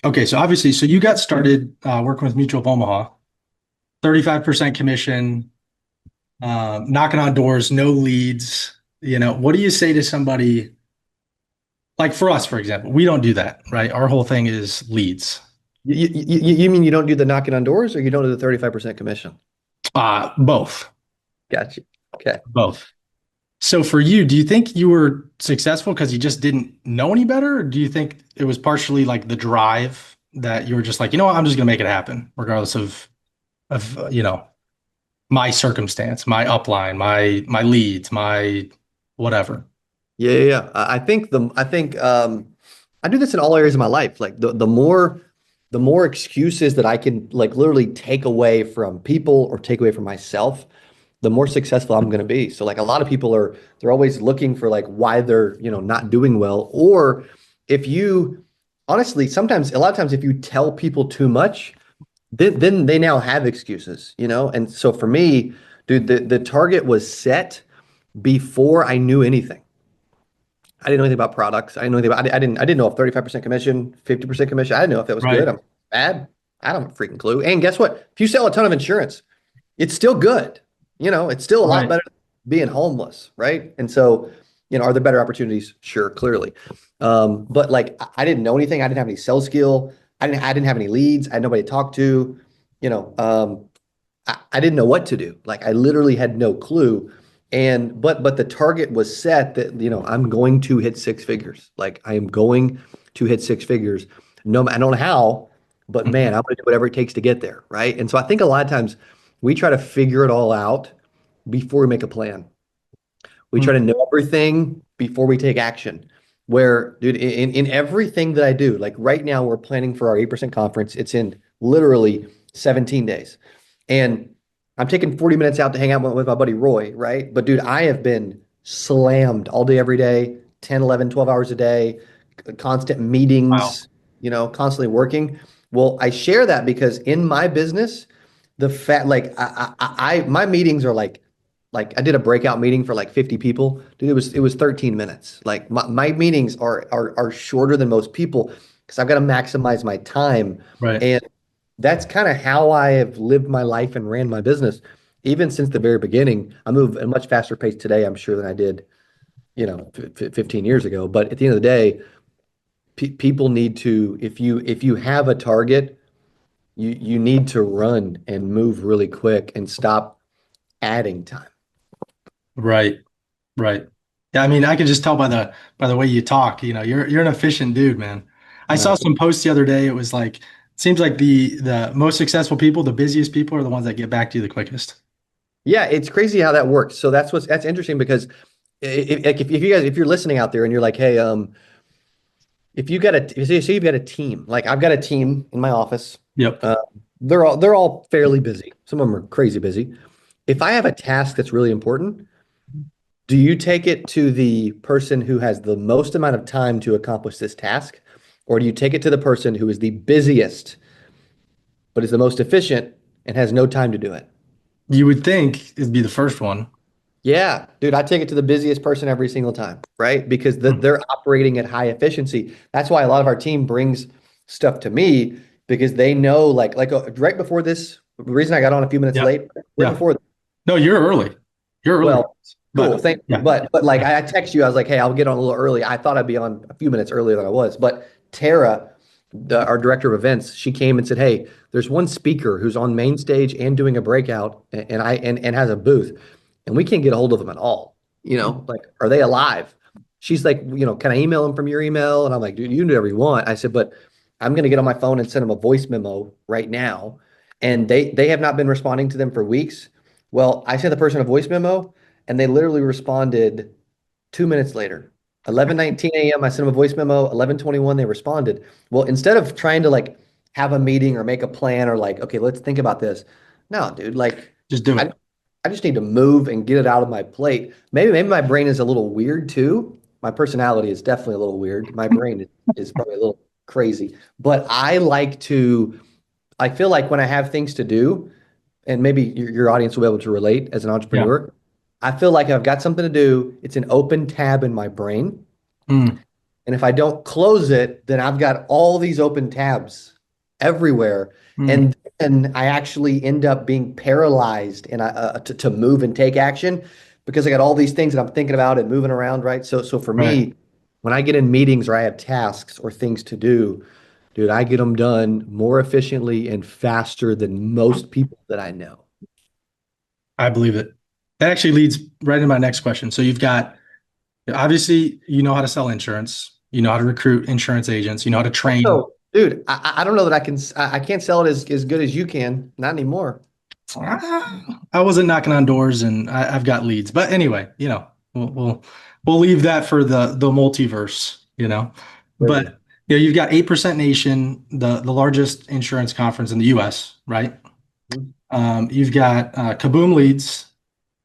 Okay, so obviously, so you got started working with Mutual of Omaha, 35% commission, knocking on doors, no leads. What do you say to somebody like for us, for example? We don't do that, right? Our whole thing is leads. You mean you don't do the knocking on doors or you don't do the 35% commission? Both, Gotcha. Okay. both. So for you, do you think you were successful because you just didn't know any better? Or do you think it was partially like the drive that you were just like, you know what, I'm just gonna make it happen, regardless of my circumstance, my upline, my leads, my whatever. Yeah. I think I do this in all areas of my life. Like the more excuses that I can like literally take away from people or take away from myself, the more successful I'm going to be. So like a lot of people they're always looking for like why they're, not doing well. Or if you honestly, sometimes a lot of times if you tell people too much, then they now have excuses. And so for me, dude, the target was set before I knew anything. I didn't know anything about products. I didn't know anything about, I didn't know if 35% commission, 50% commission. I didn't know if that was good. Right. I'm bad. I don't have a freaking clue. And guess what? If you sell a ton of insurance, it's still good. It's still a lot Right. better than being homeless, right? And so, are there better opportunities? Sure, clearly. But like I didn't know anything. I didn't have any sales skill. I didn't have any leads. I had nobody to talk to. You know, um, I didn't know what to do. Like I literally had no clue. But the target was set that, I'm going to hit six figures. Like I am going to hit six figures. No, I don't know how, but man, Mhm. I'm gonna do whatever it takes to get there. Right. And so I think a lot of times we try to figure it all out before we make a plan. We try to know everything before we take action. Where, dude, in everything that I do, like right now, we're planning for our 8% conference. It's in literally 17 days. And I'm taking 40 minutes out to hang out with my buddy Roy, right? But dude, I have been slammed all day, every day, 10, 11, 12 hours a day, constant Wow. meetings, constantly working. Well, I share that because in my business, the fact like my meetings are like I did a breakout meeting for like 50 people. Dude, it was 13 minutes. Like my meetings are shorter than most people because I've got to maximize my time. Right. And that's kind of how I have lived my life and ran my business. Even since the very beginning, I move at a much faster pace today, I'm sure, than I did, 15 years ago. But at the end of the day, people need to, if you have a target, you need to run and move really quick and stop adding time. Right. Right. Yeah, I mean, I can just tell by the way you talk, you're an efficient dude, man. I saw No. some posts the other day. It was like, it seems like the most successful people, the busiest people are the ones that get back to you the quickest. Yeah, it's crazy how that works. So that's interesting because if you guys if you're listening out there and you're like, hey, if you got say you've got a team, like I've got a team in my office, Yep. uh, they're all fairly busy. Some of them are crazy busy. If I have a task that's really important, do you take it to the person who has the most amount of time to accomplish this task, or do you take it to the person who is the busiest but is the most efficient and has no time to do it? You would think it'd be the first one. Yeah, dude, I take it to the busiest person every single time, right? Because Hmm. they're operating at high efficiency. That's why a lot of our team brings stuff to me because they know, right before this, the reason I got on a few minutes Yeah. late, right Yeah. before, No, you're early. You're early. well, cool, But thank you. yeah. But like Yeah. I text you, I was like, hey, I'll get on a little early. I thought I'd be on a few minutes earlier than I was. But Tara, our director of events, she came and said, hey, there's one speaker who's on main stage and doing a breakout and has a booth, and we can't get a hold of them at all. Like, are they alive? She's like, can I email them from your email? And I'm like, dude, you can do whatever you want. I said, but I'm gonna get on my phone and send them a voice memo right now. And they have not been responding to them for weeks. Well, I sent the person a voice memo and they literally responded 2 minutes later. 11:19 a.m. I sent them a voice memo. 11:21 they responded. Well, instead of trying to like have a meeting or make a plan or like, okay, let's think about this. No, dude, like Just do I it. I just need to move and get it out of my plate. Maybe my brain is a little weird too. My personality is definitely a little weird. My brain is probably a little crazy. But I feel like when I have things to do, and maybe your audience will be able to relate as an Yeah. entrepreneur, I feel like I've got something to do. It's an open tab in my brain. Mm. And if I don't close it, then I've got all these open tabs everywhere. Mm, And then I actually end up being paralyzed and to move and take action because I got all these things that I'm thinking about and moving around, right? So for right. me, when I get in meetings or I have tasks or things to do, dude, I get them done more efficiently and faster than most people that I know. I believe it. That actually leads right into my next question. So you've got, obviously, you know how to sell insurance, you know how to recruit insurance agents, you know how to train. So, dude, I don't know that I can't sell it as good as you can. Not anymore. I wasn't knocking on doors and I've got leads. But anyway, we'll leave that for the multiverse, you know. But Crazy. you've got 8% Nation, the largest insurance conference in the US, right? Mhm. You've got CABOOM Leads,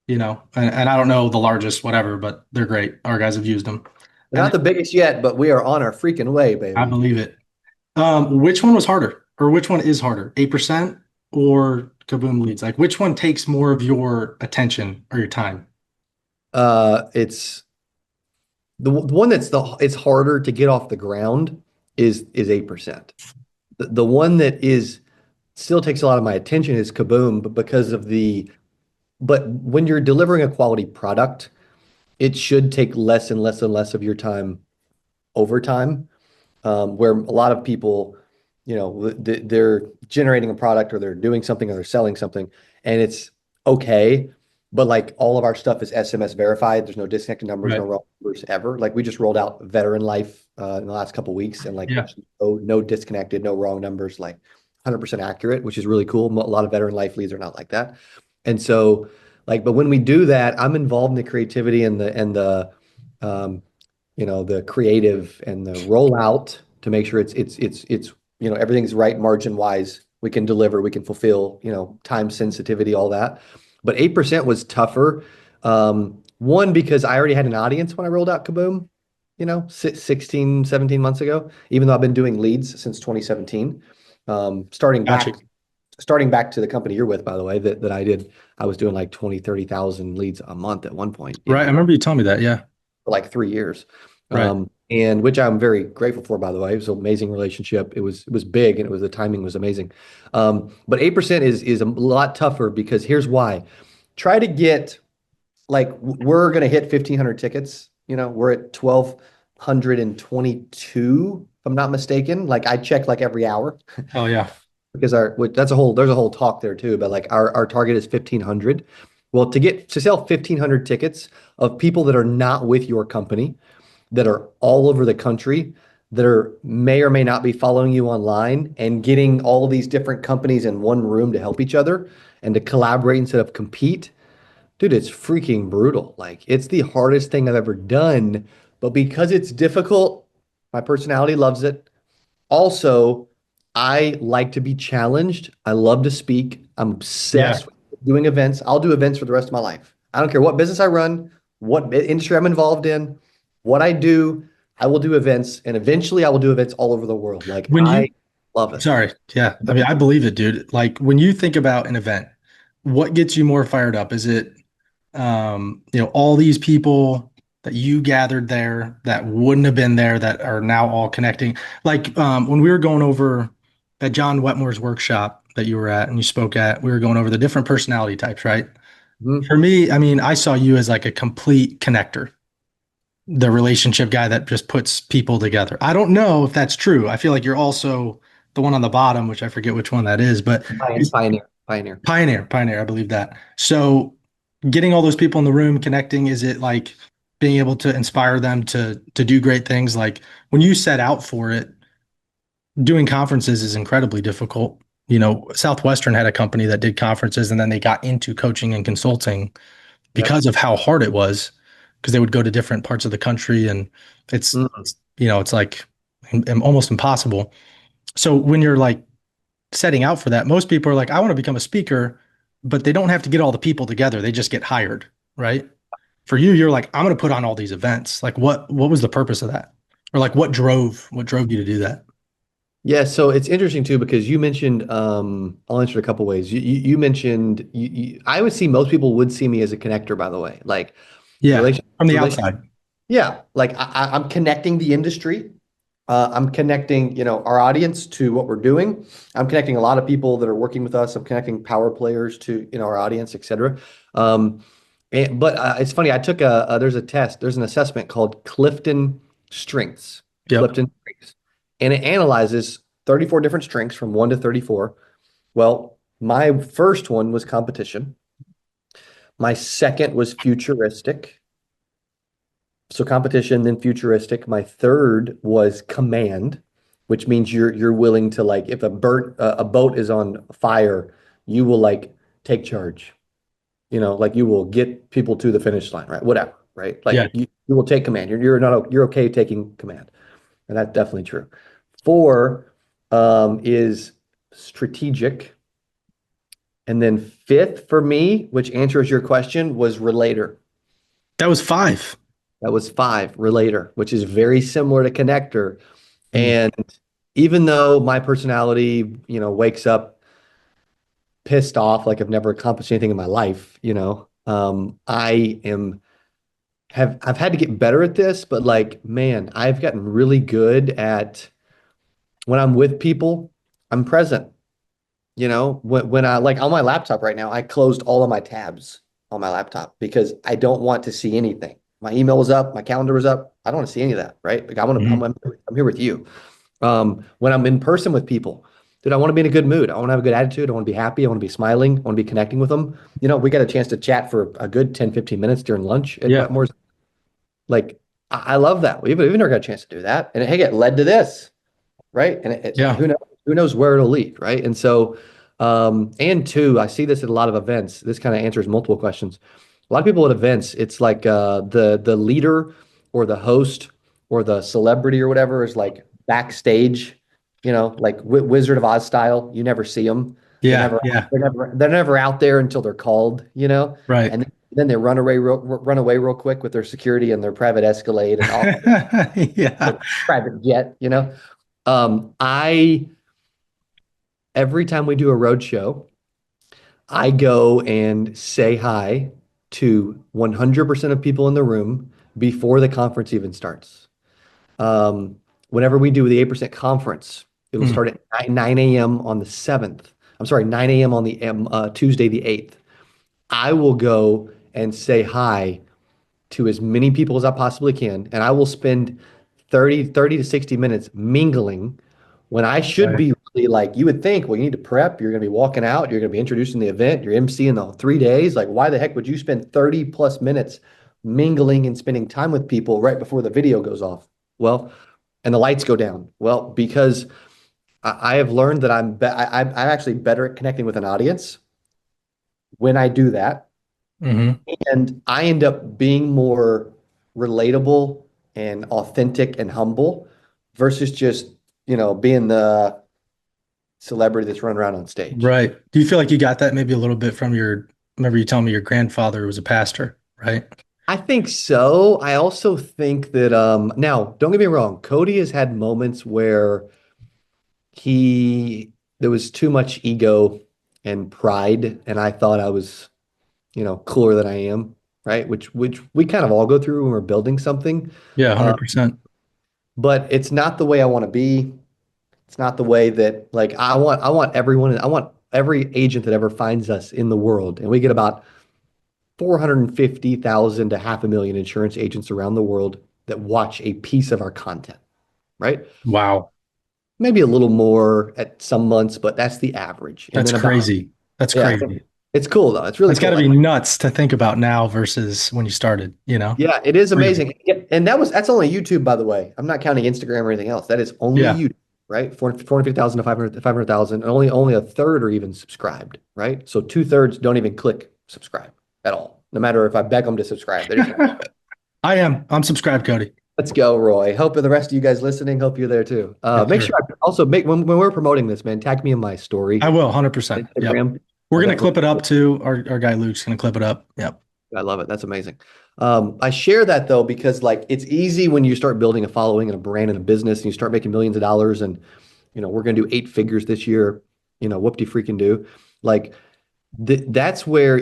and I don't know the largest, whatever, but they're great. Our guys have used them. We're And not the biggest yet, but we are on our freaking way, I baby. believe it. Which one was harder, or which one is harder, 8% or Kaboom Leads? Like, which one takes more of your attention or your time? It's the one it's harder to get off the ground is 8%. The one that is still takes a lot of my attention is Kaboom, but but when you're delivering a quality product, it should take less and less and less of your time over time. Where a lot of people, they're generating a product or they're doing something or they're selling something, and it's okay. But like all of our stuff is SMS verified. There's no disconnected numbers, no Right. wrong numbers ever. Like we just rolled out veteran life in the last couple of weeks, and like Yeah. there's no disconnected, no wrong numbers, like 100% accurate, which is really cool. A lot of veteran life leads are not like that. And so, like, but when we do that, I'm involved in the creativity um, the creative and the rollout to make sure it's everything's right margin wise. We can deliver, we can fulfill, time sensitivity, all that. But 8% was tougher. One, because I already had an audience when I rolled out Kaboom, 16, 17 months ago, even though I've been doing leads since 2017. Starting Gotcha. back to the company you're with, by the way, that I was doing like 20, 30,000 leads a month at one point, Right. I remember you telling me that. Yeah. for like 3 years. Right. And which I'm very grateful for, by the way. It was an amazing relationship. It was big and the timing was amazing. But 8% is a lot tougher because here's why. Try to get we're gonna hit 1,500 tickets. We're at 1,222, if I'm not mistaken. Like I check like every hour Oh, yeah. because there's a whole talk there too, but like our target is 1,500. Well, to sell 1,500 tickets of people that are not with your company, that are all over the country, that are may or may not be following you online, and getting all of these different companies in one room to help each other and to collaborate instead of compete. Dude, it's freaking brutal. Like it's the hardest thing I've ever done, but because it's difficult, my personality loves it. Also, I like to be challenged. I love to speak. I'm Yeah. obsessed with doing events. I'll do events for the rest of my life. I don't care what business I run, what industry I'm involved in, what I do. I will do events, and eventually I will do events all over the world. Like When I you, love it. sorry. Yeah. I mean, I believe it, dude. Like when you think about an event, what gets you more fired up? Is it, all these people that you gathered there that wouldn't have been there that are now all connecting? Like when we were going over at John Wetmore's workshop that you were at and you spoke at, we were going over the different personality types, right? Mhm. For me, I mean, I saw you as like a complete connector, the relationship guy that just puts people together. I don't know if that's true. I feel like you're also the one on the bottom, which I forget which one that is, but Pioneer, pioneer. pioneer, I believe that. So getting all those people in the room connecting, is it like being able to inspire them to do great things? Like when you set out for it, doing conferences is incredibly difficult. Southwestern had a company that did conferences and then they got into coaching and consulting Yep. because of how hard it was, because they would go to different parts of the country and Mm. it's like almost impossible. So when you're like setting out for that, most people are like, I want to become a speaker, but they don't have to get all the people together. They just get hired, right? For you, you're like, I'm going to put on all these events. Like what was the purpose of that? Or like what drove you to do that? Yeah, so it's interesting too because you mentioned I'll answer it a couple ways. You mentioned I would see most people would see me as a connector, by the way. Like Yeah, relation from the relation outside. Yeah, like I'm connecting the industry. I'm connecting, our audience to what we're doing. I'm connecting a lot of people that are working with us. I'm connecting power players to, our audience, et cetera. Um, but it's funny. I took there's a test, there's an assessment called Clifton Strengths, Yep. Clifton Strengths, and it analyzes 34 different strengths from 1 to 34. Well, my first one was competition. My second was futuristic. So competition, then futuristic. My third was command, which means you're willing to, like, if a boat is on fire, you will, like, take charge. Like, you will get people to the finish line, right? Whatever, right? Yeah. Like, you will take command. You're okay taking command, and that's definitely true. Four is strategic, and then fifth for me, which answers your question, was relator. That was five. That was five, relator, which is very similar to connector. Mm. And even though my personality, wakes up pissed off, like I've never accomplished anything in my life, I've had to get better at this, but, like, man, I've gotten really good at, when I'm with people, I'm present. When I, like, on my laptop right now, I closed all of my tabs on my laptop because I don't want to see anything. My email was up, my calendar was up. I don't want to see any of that, right? Like, Mhm. I'm here with you. When I'm in person with people, dude, I want to be in a good mood. I want to have a good attitude. I want to be happy. I want to be smiling. I want to be connecting with them. We got a chance to chat for a good 10, 15 minutes during lunch at Yeah. Wetmore's. Like, I love that. We've never got a chance to do that. And it led to this, right? And Yeah. who knows where it'll lead, right? And so, and two, I see this at a lot of events. This kind of answers multiple questions. A lot of people at events, it's like the leader or the host or the celebrity or whatever is, like, backstage, like Wizard of Oz style. You never see them. They're Yeah. never Yeah. they're never out there until they're called, Right. and then they run away real quick with their security and their private Escalade and all Yeah. their private jet. I Every time we do a road show, I go and say hi to 100% of people in the room before the conference even starts. Um, Whenever we do the 8% conference, it'll Mm. start at 9 a.m. on the 7th. I'm sorry, 9 a.m. on the Tuesday, the 8th. I will go and say hi to as many people as I possibly can, and I will spend 30 to 60 minutes mingling when I should Right. be really, like, you would think, well, you need to prep, you're going to be walking out, you're going to be introducing the event, you're emceeing the 3 days. Like, why the heck would you spend 30 plus minutes mingling and spending time with people right before the video goes off? Well, and the lights go down. Well, because I have learned that I'm actually better at connecting with an audience when I do that. Hmm. And I end up being more relatable and authentic and humble versus just, being the celebrity that's running around on stage. Right. Do you feel like you got that maybe a little bit from remember you telling me your grandfather was a pastor, right? I think so. I also think that, now, don't get me wrong, Cody has had moments where there was too much ego and pride, and I thought I was, cooler than I am, right? Which we kind of all go through when we're building something. Yeah, Uh, 100%. but it's not the way I want to be. It's not the way that, like, I want every agent that ever finds us in the world, and we get about 450,000 to 500,000 insurance agents around the world that watch a piece of our content, right? Wow. Maybe a little more at some months, but that's the average. And That's then about, crazy. That's yeah, crazy. it's cool though. It's really That's got cool. to be nuts to think about now versus when you started, Yeah, it is Crazy. amazing. Yeah, and that's only YouTube, by the way. I'm not counting Instagram or anything else. That is only Yeah. YouTube, right? 450,000 to 500,000, and only a third are even subscribed, right? So two-thirds don't even click subscribe at all. No matter if I beg them to subscribe, they're just gonna, I am. I'm subscribed, Cody. let's go, Roy. Hope the rest of you guys listening, hope you're there too. Yes, Make sir. sure I also make when we're promoting this, man, tag me in my story I will, on 100%. Yep. Instagram. We're I'll gonna definitely. clip it up too. Our guy Luke's gonna clip it up. Yep. I love it. That's amazing. I share that though because, like, it's easy when you start building a following and a brand and a business and you start making millions of dollars and, we're going to do 8 figures this year, whoop-de freaking do. Like, that's where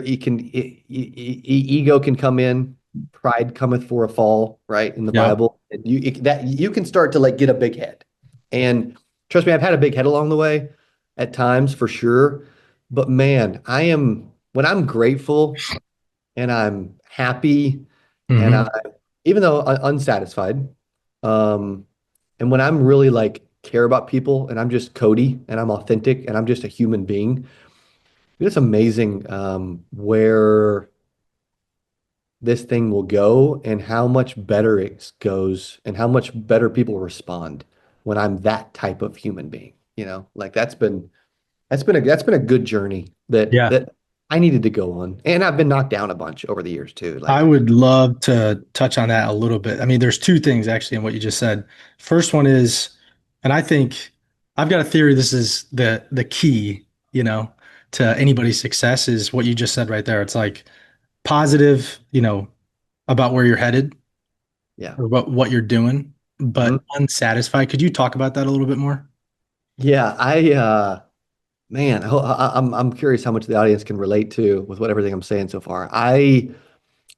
ego can come in. pride cometh for a fall, right? In the Yep. Bible. And that you can start to like get a big head. And trust me, I've had a big head along the way at times for sure. But man, when I'm grateful and I'm happy and I Hmm. even though unsatisfied, um, and when I'm really like care about people and I'm just Cody and I'm authentic and I'm just a human being, it's amazing where this thing will go and how much better it goes and how much better people respond when I'm that type of human being. Like that's been a good journey that Yeah. that I needed to go on. And I've been knocked down a bunch over the years too. I Like, would love to touch on that a little bit. I mean, there's two things actually in what you just said. First one is, and I think I've got a theory this is the key, to anybody's success is what you just said right there. It's like positive, about where you're headed yeah. or what you're doing, Mhm. but unsatisfied. Could you talk about that a little bit more? Yeah, man, I'm curious how much the audience can relate to with what everything I'm saying so far. I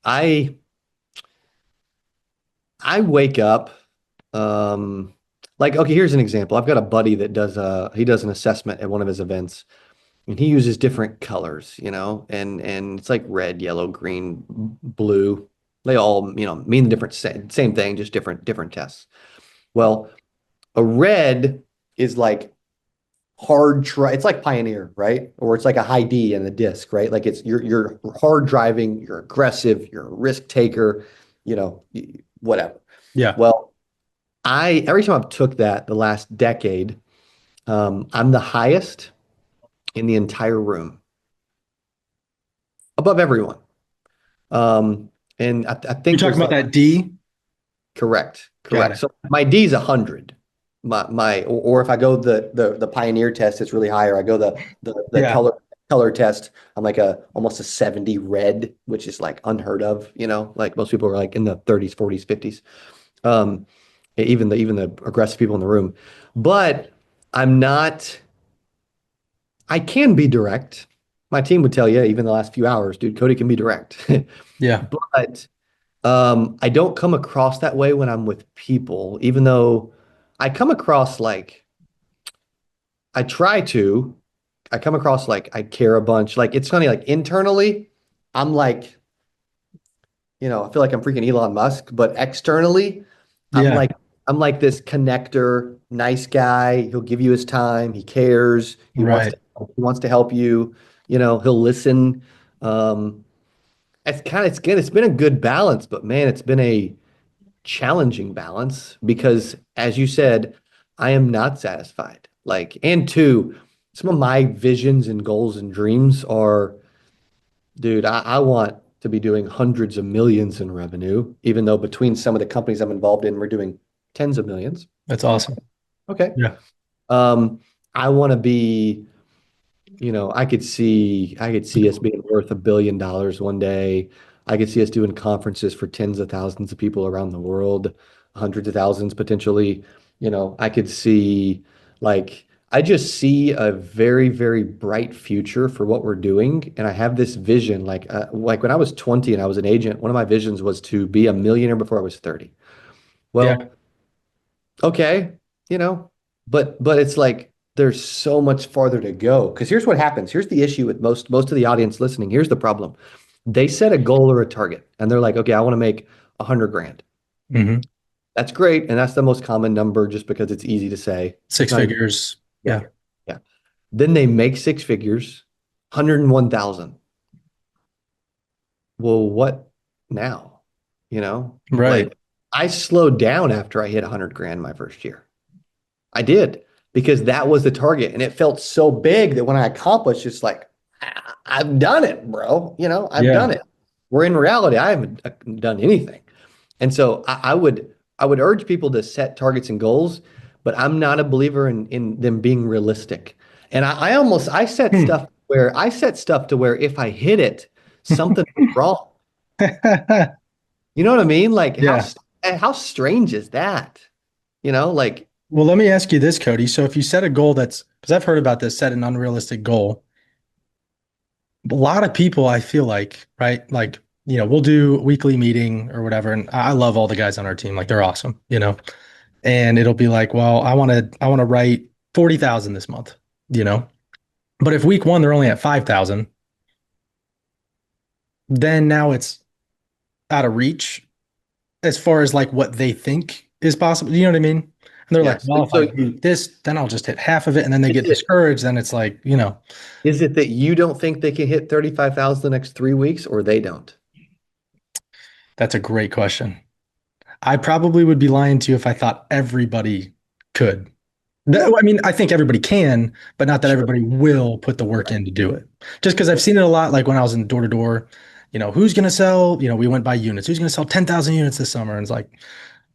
I wake up like okay, here's an example. I've got a buddy that does an assessment at one of his events and he uses different colors, and it's like red, yellow, green, blue. They all, mean the different same thing, just different tests. Well, a red is like it's like Pioneer, right? Or it's like a high D in the disc, right? Like you're hard driving, you're aggressive, you're a risk taker, whatever. Yeah. Well, I every time I've took that the last decade, I'm the highest in the entire room, above everyone. And I You're think talking there's about like that D? correct, Got correct. it. So my D is 100. Or if I go the Pioneer test, it's really higher. I go the Yeah. color test. I'm like a almost a 70 red, which is like unheard of. Like most people are like in the 30s, 40s, 50s. Um, even the aggressive people in the room. But I'm not. I can be direct. My team would tell you, even the last few hours, dude, Cody can be direct. Yeah. But I don't come across that way when I'm with people, even though I come across like I try to. I come across like I care a bunch. Like it's funny, like internally, I'm like, I feel like I'm freaking Elon Musk, but externally, I'm Yeah. like I'm like this connector, nice guy. He'll give you his time. He cares. He wants Right. to he wants to help you. He'll listen. Um, it's been a good balance, but man, it's been a challenging balance because, as you said, I am not satisfied. Like, and two, some of my visions and goals and dreams are, dude, I want to be doing hundreds of millions in revenue, even though between some of the companies I'm involved in, we're doing tens of millions. That's Okay. awesome. Okay. Yeah. I want to be I could see us being worth $1 billion one day. I could see us doing conferences for tens of thousands of people around the world, hundreds of thousands potentially. I could see I just see a very, very bright future for what we're doing. And I have this vision, like when I was 20 and I was an agent, one of my visions was to be a millionaire before I was 30. Yeah. Well, okay, you know, but it's like there's so much farther to go. Because here's what happens. Here's the issue with most of the audience listening. Here's the problem. They set a goal or a target, and they're like, okay, I want to make 100 grand. Hmm. That's great, and that's the most common number just because it's easy to say. It's Six not even, figures. yeah, Yeah. yeah. Then they make six figures, 101,000. Well, what now? Right. Like I slowed down after I hit 100 grand my first year. I did because that was the target. And it felt so big that when I accomplished, it's like, I've done it, bro. I've done Yeah. it. Where in reality, I haven't done anything. And so I would urge people to set targets and goals, but I'm not a believer in them being realistic. And Hmm. I set stuff to where if I hit it, something was wrong. You know what I mean? Like Yeah. how strange is that? Like Well, let me ask you this, Cody. So if you set a goal because I've heard about this, set an unrealistic goal. A lot of people, I feel like, right? Like we'll do a weekly meeting or whatever. And I love all the guys on our team. Like they're awesome, and it'll be like, well, I want to write 40,000 this month, you know, but if week one, they're only at 5,000, then now it's out of reach as far as like what they think is possible. You know what I mean? And they're like, Yes. well, if I So do this, then I'll just hit half of it. And then they is get it discouraged. Then it's like, is it that you don't think they can hit 35,000 the next 3 weeks, or they don't? that's a great question. I probably would be lying to you if I thought everybody could. Yeah. I mean, I think everybody can, but not that Sure. everybody will put the work Right. in to do it. Just because I've seen it a lot, like when I was in door to door, who's going to sell, we went by units, who's going to sell 10,000 units this summer? And it's like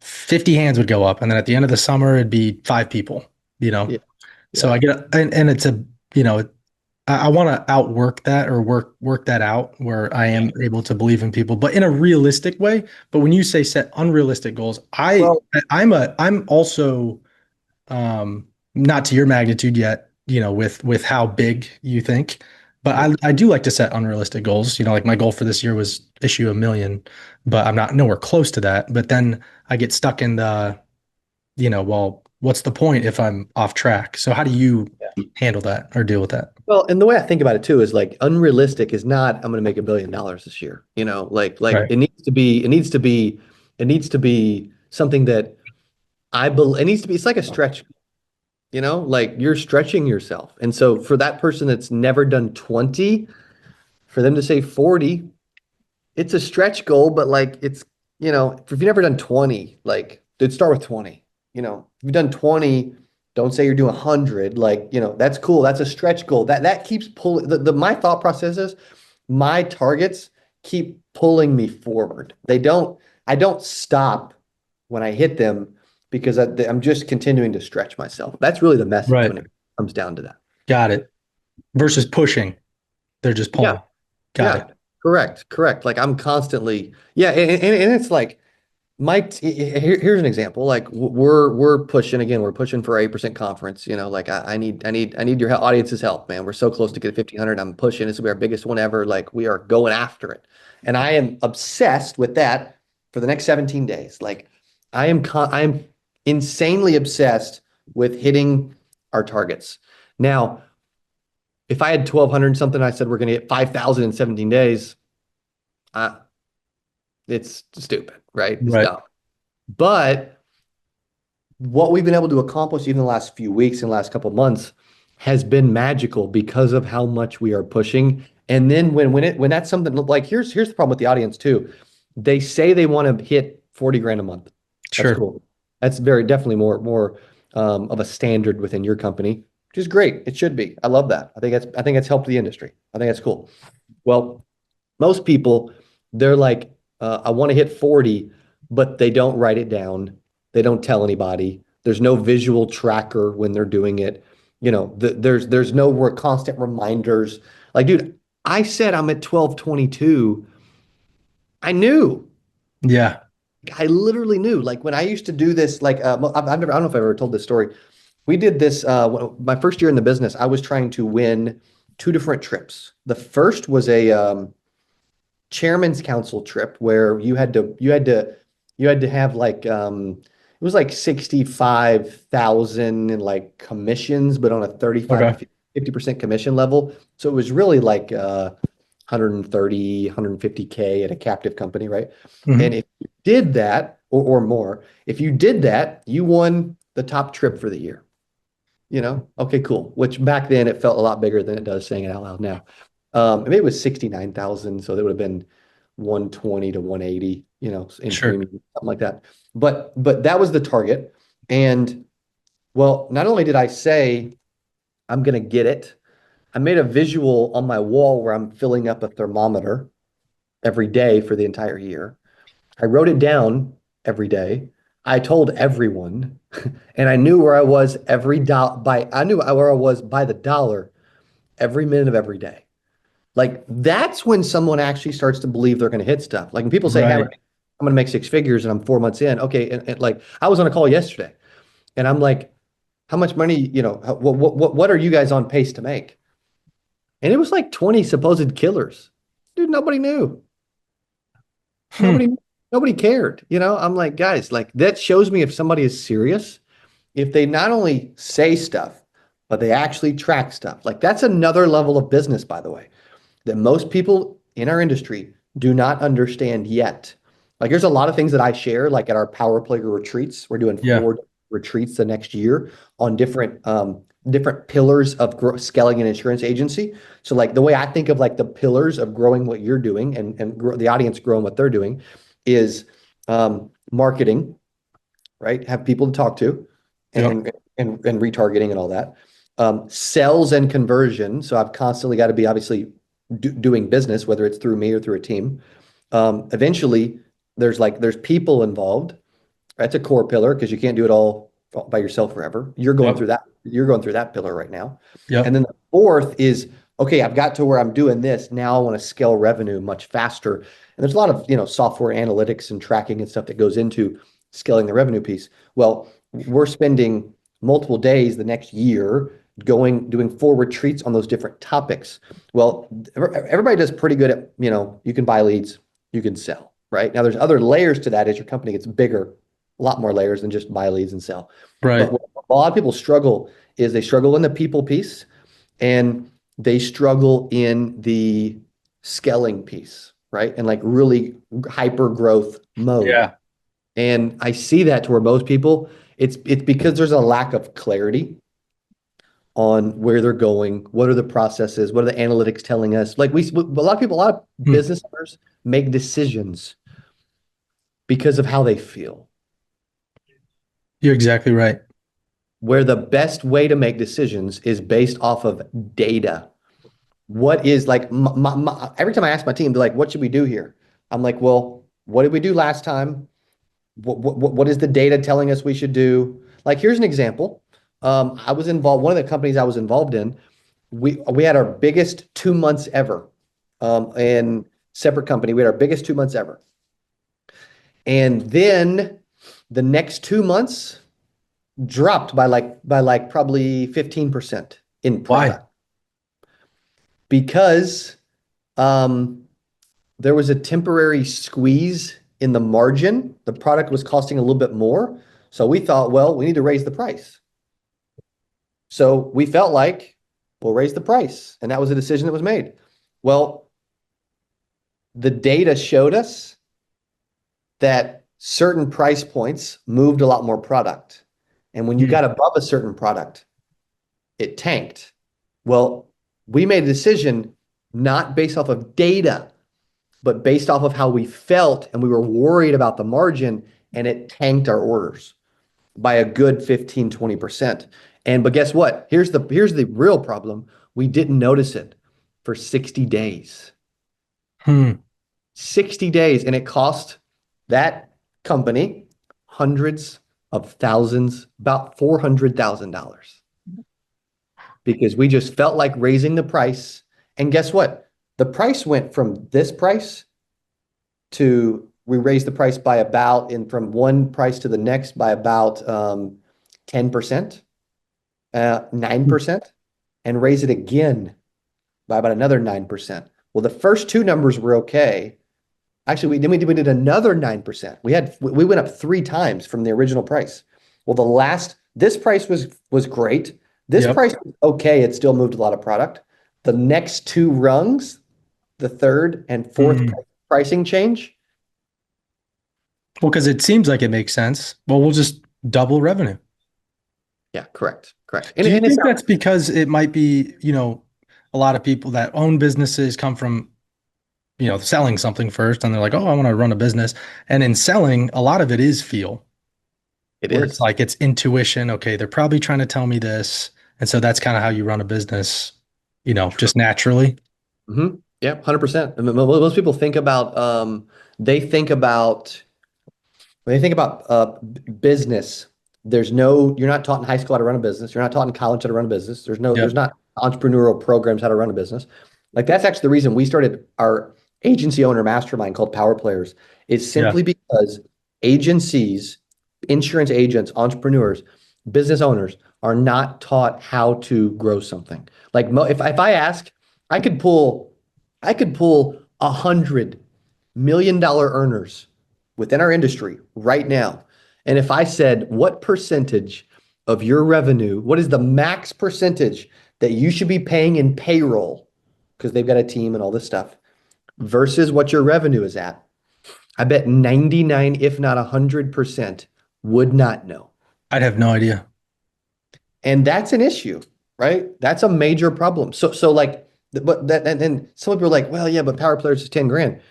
50 hands would go up. And then at the end of the summer, it'd be five people, you know? Yeah. So Yeah. I get, and it's I want to outwork that or work that out where I am able to believe in people, but in a realistic way. But when you say set unrealistic goals, Well, I'm also not to your magnitude yet, with how big you think. But yeah. I do like to set unrealistic goals. Like my goal for this year was issue 1 million, but I'm not nowhere close to that. But then I get stuck in well, what's the point if I'm off track? So how do you handle that or deal with that? Well, and the way I think about it too is like unrealistic is not I'm going to make $1 billion this year. Like Right. it needs to be something that I believe it needs to be. It's like a stretch, like you're stretching yourself. And so for that person that's never done 20, for them to say 40, it's a stretch goal, but like if you've never done 20, like dude, start with 20. If you've done 20, don't say you're doing 100. Like, that's cool. That's a stretch goal. That keeps pulling my thought process is my targets keep pulling me forward. I don't stop when I hit them because I'm just continuing to stretch myself. That's really the message Right. when it comes down to that. Got it. Versus pushing. They're just Yeah. pulling. Got Yeah. it. Correct. Like I'm constantly, yeah. And it's like, here's an example. Like we're pushing again. We're pushing for 8% conference. Like I need your audience's help, man. We're so close to get 1,500. I'm pushing. This will be our biggest one ever. Like we are going after it, and I am obsessed with that for the next 17 days. Like I am insanely obsessed with hitting our targets. Now, if I had 1,200 and something, I said we're going to hit 5,000 in 17 days. Uh, it's stupid, right? It's Right. dumb. But what we've been able to accomplish even the last few weeks and last couple of months has been magical because of how much we are pushing. And then when that's something like here's the problem with the audience too. They say they want to hit 40 grand a month. That's Sure. cool. That's very definitely more of a standard within your company, which is great. It should be. I love that. I think it's helped the industry. I think that's cool. Well, most people, they're like, I want to hit 40, but they don't write it down. They don't tell anybody. There's no visual tracker when they're doing it. There's no constant reminders. Like, dude, I said I'm at 1222. I knew. Yeah. I literally knew. Like when I used to do this, like I don't know if I've ever told this story. We did this my first year in the business. I was trying to win two different trips. The first was a chairman's council trip where you had to have like it was like 65,000 in like commissions, but on a 35 Okay. to 50% commission level. So it was really like 130, 150K at a captive company, right? And Hmm. if you did that or more, if you did that, you won the top trip for the year. Okay, cool. Which back then it felt a lot bigger than it does saying it out loud now. Maybe it was 69,000, so that would have been 120 to 180, in Sure. premium, something like that. But that was the target. And well, not only did I say I'm gonna get it, I made a visual on my wall where I'm filling up a thermometer every day for the entire year. I wrote it down every day. I told everyone, and I knew where I was every dollar by I knew where I was by the dollar every minute of every day. Like that's when someone actually starts to believe they're going to hit stuff. Like when people say, "Hey, I'm Right. going to make six figures," and I'm 4 months in. Okay, and like I was on a call yesterday, and I'm like, "How much money? What are you guys on pace to make?" And it was like 20 supposed killers. Dude, nobody knew. Hmm. Nobody, nobody cared. I'm like, guys, like that shows me if somebody is serious, if they not only say stuff, but they actually track stuff. Like that's another level of business, by the way, that most people in our industry do not understand yet. Like there's a lot of things that I share, like at our Power Player retreats. We're doing Yeah. 4 retreats the next year on different pillars of scaling an insurance agency. So like the way I think of like the pillars of growing what you're doing and grow, the audience growing what they're doing is marketing, right? Have people to talk to Yep. and retargeting and all that. Sales and conversion. So I've constantly got to be obviously doing business, whether it's through me or through a team. Eventually, there's people involved. That's a core pillar because you can't do it all by yourself forever. You're going Yep. through that. You're going through that pillar right now. And Yep. then the fourth is, okay, I've got to where I'm doing this. Now I want to scale revenue much faster. And there's a lot of, software analytics and tracking and stuff that goes into scaling the revenue piece. Well, we're spending multiple days the next year doing 4 retreats on those different topics. Well, everybody does pretty good at, you can buy leads, you can sell, right? Now there's other layers to that as your company gets bigger, a lot more layers than just buy leads and sell. But Right. what a lot of people struggle is they struggle in the people piece and they struggle in the scaling piece, right? And like really hyper growth mode. Yeah. And I see that to where most people, it's because there's a lack of clarity on where they're going, what are the processes, what are the analytics telling us? Like a lot of people, a lot of Hmm. business owners make decisions because of how they feel. You're exactly right. Where the best way to make decisions is based off of data. What is like every time I ask my team, they're like, "What should we do here?" I'm like, "Well, what did we do last time? What is the data telling us we should do?" Like, here's an example. I was involved. One of the companies I was involved in, we had our biggest 2 months ever. In separate company, we had our biggest 2 months ever, and then the next 2 months dropped by like probably 15% in Why? product because um, there was a temporary squeeze in the margin. The product was costing a little bit more. So we thought, well, we need to raise the price. So we felt like we'll raise the price. And that was a decision that was made. Well, the data showed us that certain price points moved a lot more product. And when you Hmm. got above a certain product, it tanked. Well, we made a decision not based off of data, but based off of how we felt, and we were worried about the margin, and it tanked our orders by a good 15-20%. But guess what? Here's the real problem. We didn't notice it for 60 days. Hmm. 60 days, and it cost that company hundreds of thousands, about $400,000 because we just felt like raising the price. And guess what? The price went from this price to we raised the price by about in from one price to the next by about 10%, 9%, and raise it again by about another 9%. Well, the first two numbers were okay. Actually, we did another 9%. We went up 3 times from the original price. Well, this price was great. This Yep. price was okay. It still moved a lot of product. The next two rungs, the third and fourth Hmm. pricing change. Well, because it seems like it makes sense. Well, we'll just double revenue. Yeah, correct, correct. And, Do you and it's think that's because it might be, a lot of people that own businesses come from, selling something first and they're like, oh, I want to run a business. And in selling, a lot of it is feel, it where it's is. like it's intuition. Okay, they're probably trying to tell me this. And so that's kind of how you run a business, just naturally. Yeah, 100%. I mean, most people think about they think about when they think about business, you're not taught in high school how to run a business. You're not taught in college how to run a business. There's Yep. not entrepreneurial programs how to run a business. Like that's actually the reason we started our agency owner mastermind called Power Players is Yeah. simply because agencies, insurance agents, entrepreneurs, business owners are not taught how to grow something. Like if I ask, I could pull 100 million-dollar earners within our industry right now. And if I said, what percentage of your revenue, what is the max percentage that you should be paying in payroll? Because they've got a team and all this stuff versus what your revenue is at. I bet 99, if not 100%, would not know. I'd have no idea. And that's an issue, right? That's a major problem. So like, but that, and then some people are like, well, yeah, but power players is 10 grand.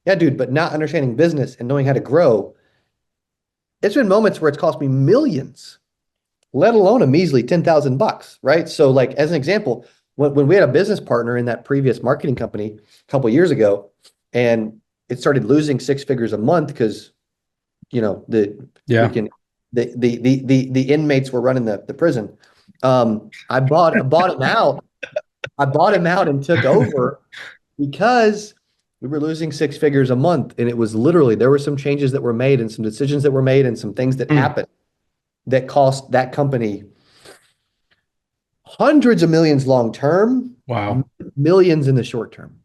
Yeah, dude, but not understanding business and knowing how to grow. It's been moments where it's cost me millions, let alone a measly 10,000 bucks, right? So like, as an example, when we had a business partner in that previous marketing company a couple of years ago, and it started losing six figures a month because, the Yeah. freaking, the inmates were running the prison. I bought him out. I bought him out and took over because we were losing six figures a month. And it was literally, there were some changes that were made and some decisions that were made and some things that Mm. happened that cost that company hundreds of millions long term, Wow. millions in the short term,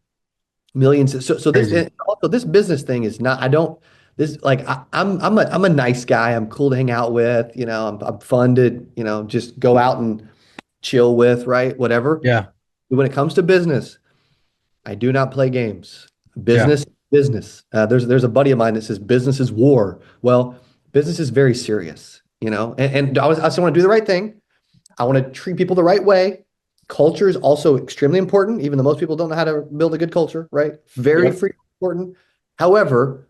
millions. So this, Crazy. and also this business thing is not, I don't, this like I'm a nice guy. I'm cool to hang out with, I'm fun to, just go out and chill with, right? Whatever. Yeah. When it comes to business, I do not play games. Yeah. Business. There's a buddy of mine that says business is war. Well, business is very serious, and I still want to do the right thing. I want to treat people the right way. Culture is also extremely important, even though most people don't know how to build a good culture, right? Very Yep. freaking important. However,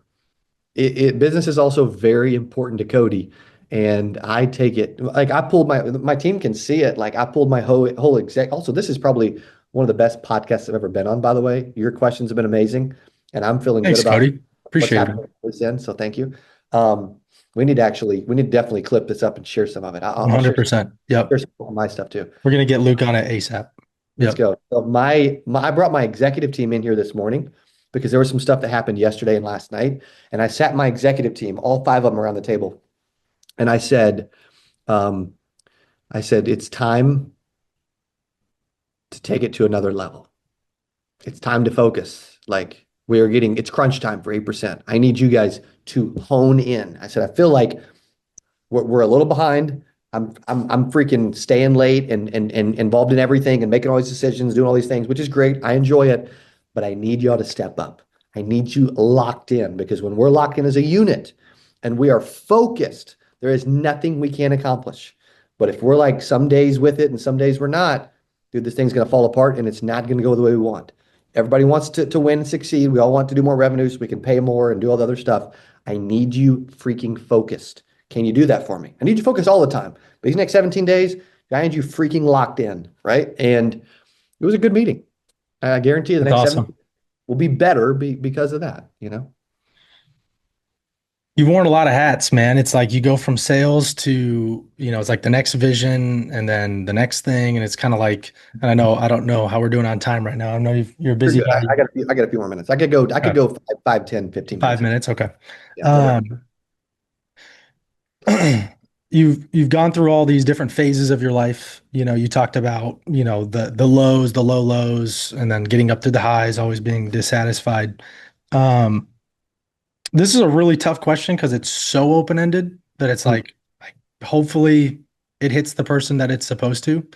business is also very important to Cody. And I take it like I pulled my team can see it. Like I pulled my whole exec. Also, this is probably one of the best podcasts I've ever been on, by the way. Your questions have been amazing, and I'm feeling good Thanks, about Cody. what's Appreciate it. happening this end. So thank you. Um, we need to definitely clip this up and share some of it. I'll share 100%. Yep. some of my stuff too. We're going to get Luke on it ASAP. Let's Yep. go. So I brought my executive team in here this morning because there was some stuff that happened yesterday and last night. And I sat my executive team, all five of them around the table. And um, I said, it's time to take it to another level. It's time to focus. Like it's crunch time for 8%. I need you guys to hone in. I said, I feel like we're a little behind. I'm freaking staying late and involved in everything and making all these decisions, doing all these things, which is great. I enjoy it, but I need y'all to step up. I need you locked in because when we're locked in as a unit and we are focused, there is nothing we can't accomplish. But if we're like some days with it and some days we're not, dude, this thing's gonna fall apart and it's not gonna go the way we want. Everybody wants to win and succeed. We all want to do more revenue so we can pay more and do all the other stuff. I need you freaking focused. Can you do that for me? I need you to focus all the time. But these next 17 days, I need you freaking locked in, right? And it was a good meeting. I guarantee you the That's next 7 awesome. will be better because of that. You've worn a lot of hats, man. It's like you go from sales to, it's like the next vision and then the next thing. And it's kind of like, and I don't know how we're doing on time right now. I know you're a You're busy good. guy. I got a few more minutes. I could go 5, 10, 15 Five minutes. minutes. Okay. Yeah, whatever. Um, you've gone through all these different phases of your life. You talked about, the lows, the low lows, and then getting up to the highs, always being dissatisfied. Um, this is a really tough question because it's so open-ended that it's Mm, like hopefully it hits the person that it's supposed to.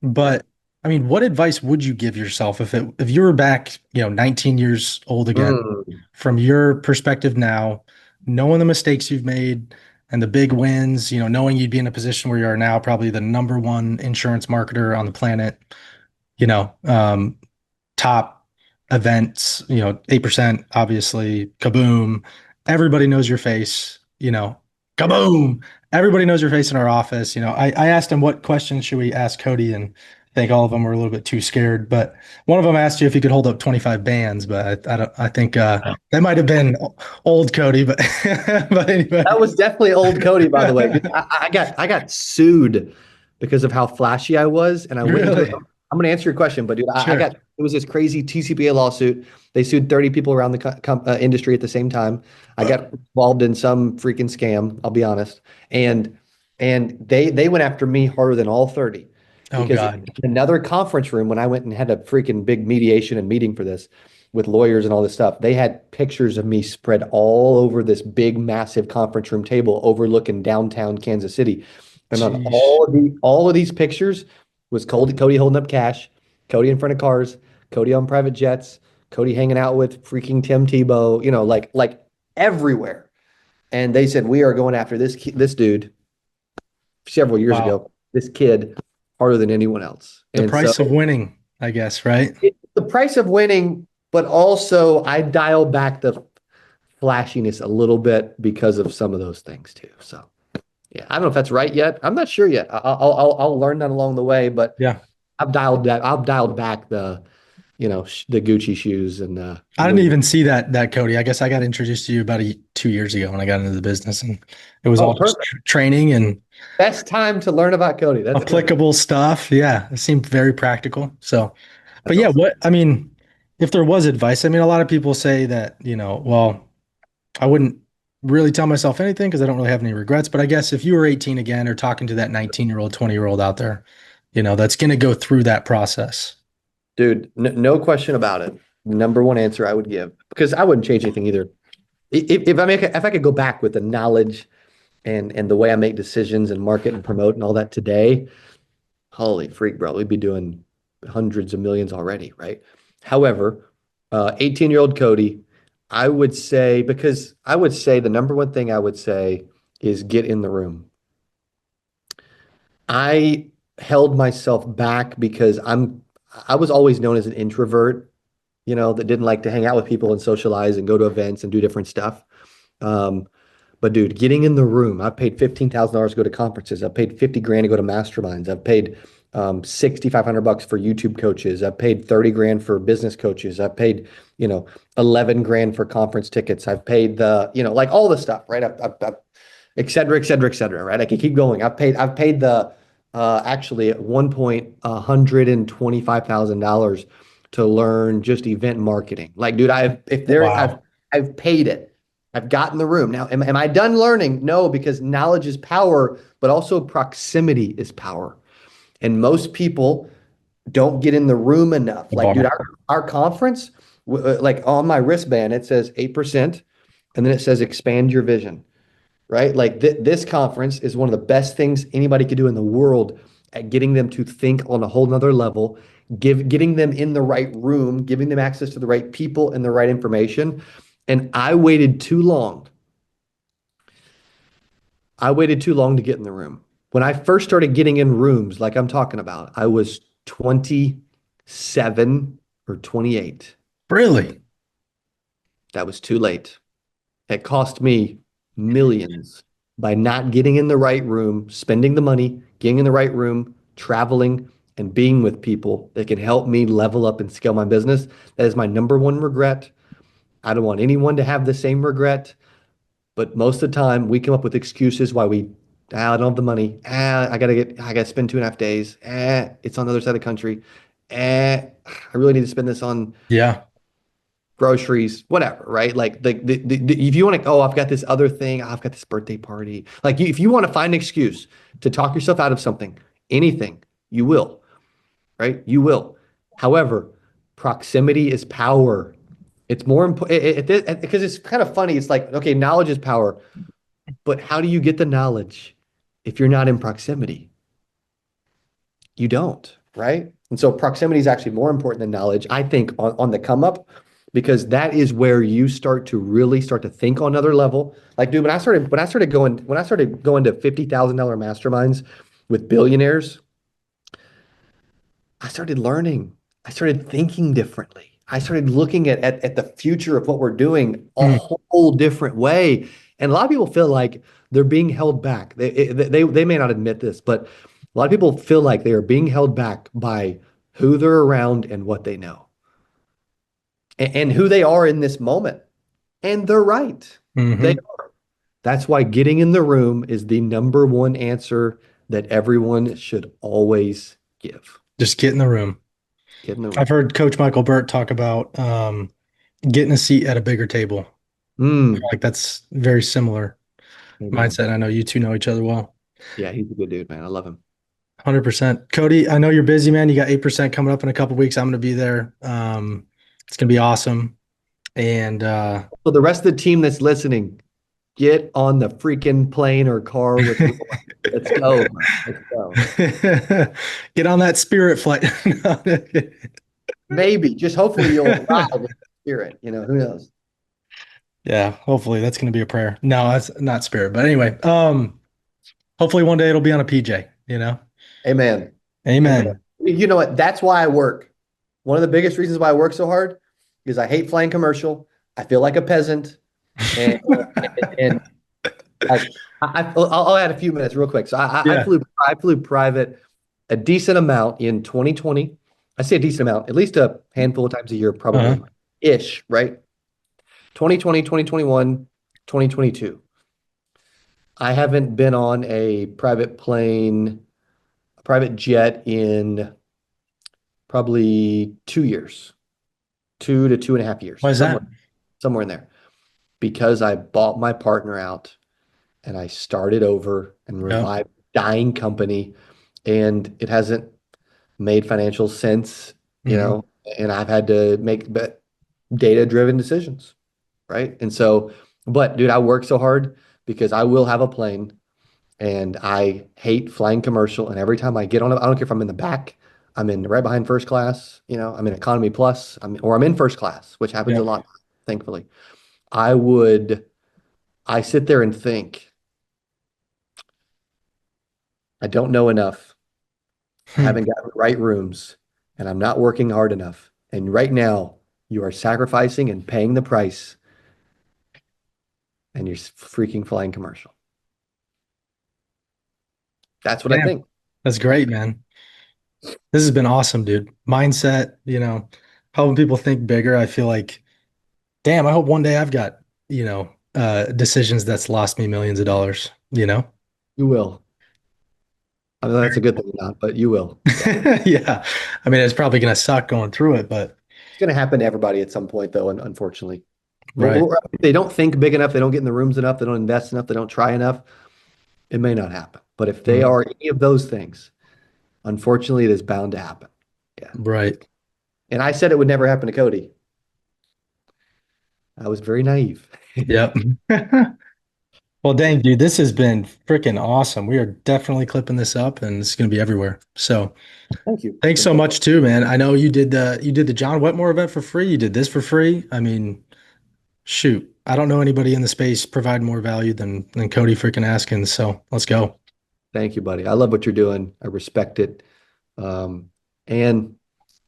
But I mean, what advice would you give yourself if you were back, 19 years old again, mm, from your perspective now, knowing the mistakes you've made and the big wins, knowing you'd be in a position where you are now, probably the number one insurance marketer on the planet, you know, um, top events, 8%, obviously, Kaboom. Everybody knows your face, Kaboom. Everybody knows your face in our office. I asked him what questions should we ask Cody, and I think all of them were a little bit too scared. But one of them asked you if you could hold up 25 bands, but I don't, I think that might have been old Cody, but but That anyway. was definitely old Cody, by the way. Dude, I got sued because of how flashy I was, and I went into it. Really? I'm going to answer your question, but dude, I Sure. got it was this crazy TCPA lawsuit. They sued 30 people around the industry at the same time. I got involved in some freaking scam. I'll be honest, and they went after me harder than all 30 Oh because in God. another conference room when I went and had a freaking big mediation and meeting for this. with lawyers and all this stuff. They had pictures of me spread all over this big, massive conference room table overlooking downtown Kansas City. And on Jeez. all of these pictures was Cody holding up cash, Cody in front of cars, Cody on private jets, Cody hanging out with freaking Tim Tebow, like everywhere. And they said, we are going after this dude several years Wow. ago, this kid harder than anyone else. The And so price of winning, I guess, right? it's the price of winning, but also I dial back the flashiness a little bit because of some of those things too. So yeah, I don't know if that's right yet. I'm not sure yet. I'll learn that along the way, but Yeah. I've dialed back the Gucci shoes and I didn't Louis. even see that Cody. I guess I got introduced to you about 2 years ago when I got into the business, and it was Oh, all just perfect. training and Best time to learn about Cody. That's good. applicable stuff. Yeah, it seemed very practical. So, but That's yeah, awesome. what I mean, if there was advice, I mean, a lot of people say that, well, I wouldn't really tell myself anything because I don't really have any regrets. But I guess if you were 18 again or talking to that 19-year-old, 20-year-old out there, that's going to go through that process. Dude, no question about it. Number one answer I would give because I wouldn't change anything either. If I could go back with the knowledge and the way I make decisions and market and promote and all that today, holy freak, bro, we'd be doing hundreds of millions already, right? However, 18-year-old Cody, I would say, because I would say the number one thing I would say is get in the room. I held myself back because I was always known as an introvert, that didn't like to hang out with people and socialize and go to events and do different stuff. Um, but dude, getting in the room, I've paid $15,000 to go to conferences. I've paid 50 grand to go to masterminds. I've paid 6,500 bucks for YouTube coaches. I've paid 30 grand for business coaches. I've paid, 11 grand for conference tickets. I've paid like all the stuff, right? Et cetera, et cetera, et cetera, right? I can keep going. I've paid the actually at one point $125,000 to learn just event marketing. Like, dude, Wow. I've paid it. I've gotten the room. Now, am I done learning? No, because knowledge is power, but also proximity is power. And most people don't get in the room enough. The Like, dude, bar. our conference, like on my wristband, it says 8%, and then it says expand your vision, right? Like this conference is one of the best things anybody could do in the world at getting them to think on a whole nother level, getting them in the right room, giving them access to the right people and the right information. And I waited too long. I waited too long to get in the room. When I first started getting in rooms, like I'm talking about, I was 27 or 28. Really? That was too late. It cost me millions by not getting in the right room, spending the money, getting in the right room, traveling, and being with people that can help me level up and scale my business. That is my number one regret. I don't want anyone to have the same regret, but most of the time we come up with excuses why I don't have the money. I gotta spend 2.5 days. It's on the other side of the country. I really need to spend this on Yeah. groceries, whatever, right? Like if you want to, oh, I've got this other thing, I've got this birthday party. Like if you want to find an excuse to talk yourself out of something, anything, you will, right? You will. However, proximity is power. It's more important because it's kind of funny. It's like, okay, knowledge is power, but how do you get the knowledge if you're not in proximity? You don't, right? And so proximity is actually more important than knowledge, I think, on the come up, because that is where you start to really start to think on another level. Like, dude, when I started going to $50,000 masterminds with billionaires, I started learning. I started thinking differently. I started looking at the future of what we're doing a Mm. whole different way. And a lot of people feel like they're being held back. They may not admit this, but a lot of people feel like they are being held back by who they're around and what they know and who they are in this moment. And they're right. They Hmm. are. That's why getting in the room is the number one answer that everyone should always give. Just get in the room. Get in the I've room. heard Coach Michael Burt talk about getting a seat at a bigger table. Mm. Like that's very similar Amen. mindset. I know you two know each other well. Yeah, he's a good dude, man. I love him. 100%. Cody, I know you're busy, man. You got 8% coming up in a couple weeks. I'm going to be there. It's gonna be awesome. And So the rest of the team that's listening, get on the freaking plane or car with Roy. Let's go. Let's go. get on that Spirit flight. Maybe, just hopefully you'll arrive in spirit. Who knows? Yeah, hopefully that's gonna be a prayer. No, that's not Spirit, but anyway, hopefully one day it'll be on a PJ, you know? Amen. Amen. Amen. You know what? That's why I work. One of the biggest reasons why I work so hard is I hate flying commercial. I feel like a peasant, and and like I'll add a few minutes real quick. So Yeah. I flew private a decent amount in 2020. I say a decent amount, at least a handful of times a year, Uh-huh. probably ish, right? 2020, 2021, 2022. I haven't been on a private plane, a private jet in probably 2 years, 2 to 2.5 years, Why is that? somewhere in there, because I bought my partner out and I started over and Yeah. revived a dying company, and it hasn't made financial sense, Hmm. and I've had to make data-driven decisions, right? And so, but dude, I work so hard because I will have a plane and I hate flying commercial. And every time I get on it, I don't care if I'm in the back, I'm in right behind first class, I'm in economy plus, or I'm in first class, which happens Yeah. a lot, thankfully. I would, I sit there and think, I don't know enough. I Hmm. haven't got the right rooms and I'm not working hard enough. And right now, you are sacrificing and paying the price and you're freaking flying commercial. That's what I Damn. think. That's great, man. This has been awesome, dude. Mindset, helping people think bigger. I feel like, damn, I hope one day I've got, decisions that's lost me millions of dollars, you know? You will. I know that's a good thing or not, but you will. Yeah. Yeah. I mean, it's probably gonna suck going through it, but It's going to happen to everybody at some point, though, and unfortunately. right. If they don't think big enough, they don't get in the rooms enough, they don't invest enough, they don't try enough, it may not happen. But if they Mhm. are any of those things, unfortunately, it is bound to happen. Yeah. Right. And I said it would never happen to Cody. I was very naive. Yep. Well, Yeah. dang, dude, this has been freaking awesome. We are definitely clipping this up and it's gonna be everywhere. So Thank you. thanks Thank so you. much too, man. I know you did the John Wetmore event for free. You did this for free. I mean, shoot, I don't know anybody in the space provide more value than Cody freaking Askins. So let's go. Thank you, buddy. I love what you're doing. I respect it. And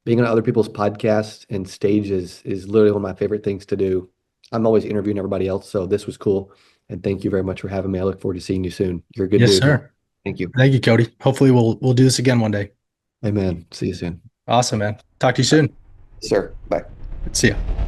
being on other people's podcasts and stages is literally one of my favorite things to do. I'm always interviewing everybody else, so this was cool. And thank you very much for having me. I look forward to seeing you soon. You're a good Yes, dude, man. sir. Thank you. Thank you, Cody. Hopefully we'll do this again one day. Amen. See you soon. Awesome, man. Talk to you soon. Sir. Bye. See ya.